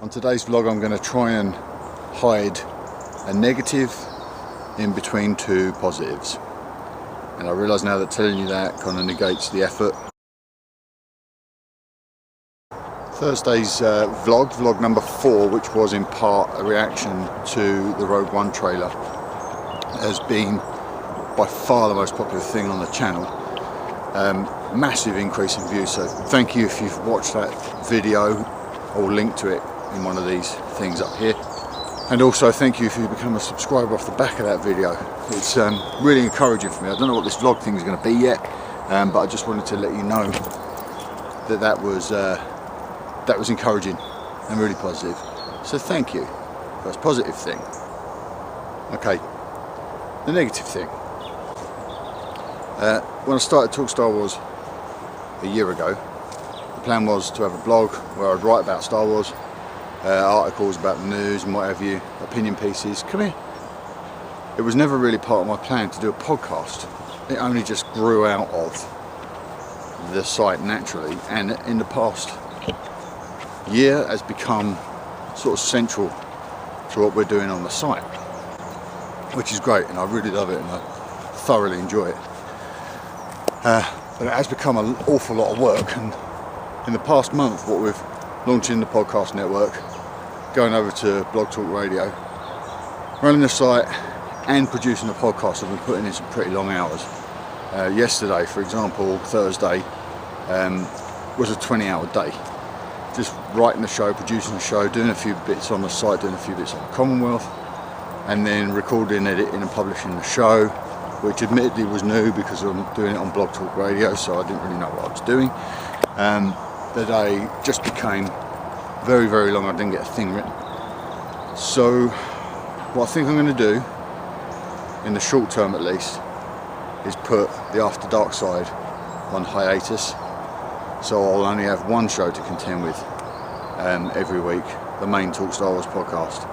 On today's vlog I'm going to try and hide a negative in between two positives, and I realise now that telling you that kind of negates the effort. Thursday's vlog number 4, which was in part a reaction to the Rogue One trailer, has been by far the most popular thing on the channel. Massive increase in views, so thank you if you've watched that video or link to it in one of these things up here, and also thank you if you become a subscriber off the back of that video. It's really encouraging for me. I don't know what this vlog thing is going to be yet, but I just wanted to let you know that that was encouraging and really positive, so thank you. That's a positive thing. Okay, the negative thing. When I started Talk Star Wars a year ago, the plan was to have a blog where I'd write about Star Wars, articles about the news and what have you, opinion pieces. Come here. It was never really part of my plan to do a podcast. It only just grew out of the site naturally, and in the past year has become sort of central to what we're doing on the site, which is great, and I really love it and I thoroughly enjoy it. But it has become an awful lot of work, and in the past month, what we've launching the podcast network, going over to Blog Talk Radio, running the site and producing a podcast, I've been putting in some pretty long hours. Yesterday, for example, Thursday, was a 20-hour day. Just writing the show, producing the show, doing a few bits on the site, doing a few bits on the Commonwealth, and then recording, editing and publishing the show, which admittedly was new because I'm doing it on Blog Talk Radio, so I didn't really know what I was doing. The day just became very, very long. I didn't get a thing written. So what I think I'm going to do, in the short term at least, is put the After Dark side on hiatus. So I'll only have one show to contend with every week, the main Talk Star Wars podcast,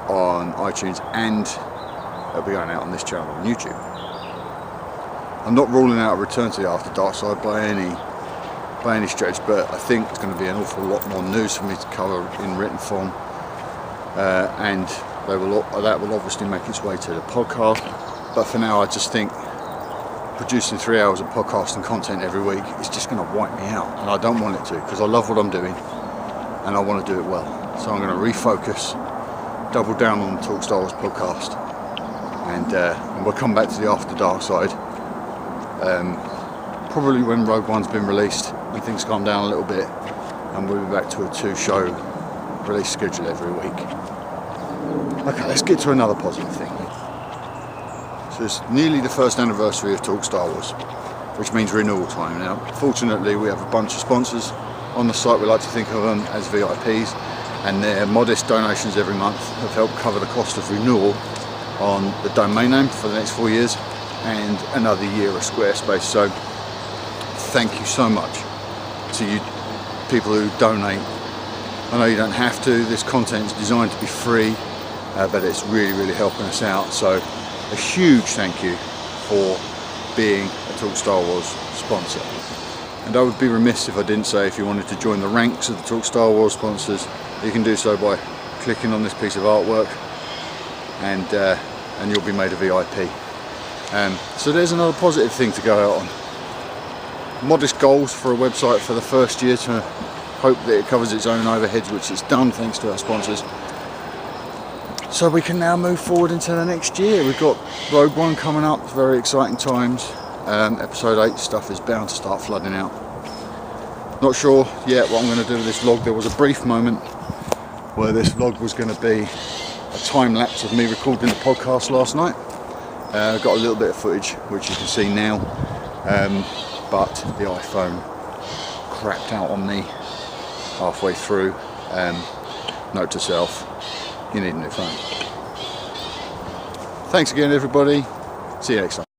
on iTunes, and it'll be going out on this channel on YouTube. I'm not ruling out a return to the After Dark side by any stretch, but I think it's going to be an awful lot more news for me to cover in written form, and that will obviously make its way to the podcast. But for now, I just think producing 3 hours of podcasting content every week is just going to wipe me out, and I don't want it to, because I love what I'm doing and I want to do it well. So I'm going to refocus, double down on the Talk Star Wars podcast, and we'll come back to the After Dark side probably when Rogue One's been released and things calm down a little bit, and we'll be back to a 2-show release schedule every week. Okay, let's get to another positive thing. So it's nearly the first anniversary of Talk Star Wars, which means renewal time. Now, fortunately, we have a bunch of sponsors on the site. We like to think of them as VIPs, and their modest donations every month have helped cover the cost of renewal on the domain name for the next 4 years and another year of Squarespace. So thank you so much to you people who donate. I know you don't have to. This content is designed to be free, but it's really, really helping us out. So a huge thank you for being a Talk Star Wars sponsor. And I would be remiss if I didn't say, if you wanted to join the ranks of the Talk Star Wars sponsors, you can do so by clicking on this piece of artwork, and you'll be made a VIP. So there's another positive thing to go out on. Modest goals for a website for the first year, to hope that it covers its own overheads, which it's done thanks to our sponsors. So we can now move forward into the next year. We've got Rogue One coming up, very exciting times. Episode 8 stuff is bound to start flooding out. Not sure yet what I'm going to do with this vlog. There was a brief moment where this vlog was going to be a time lapse of me recording the podcast last night. Got a little bit of footage which you can see now, but the iPhone crapped out on me halfway through. Note to self, you need a new phone. Thanks again everybody, see you next time.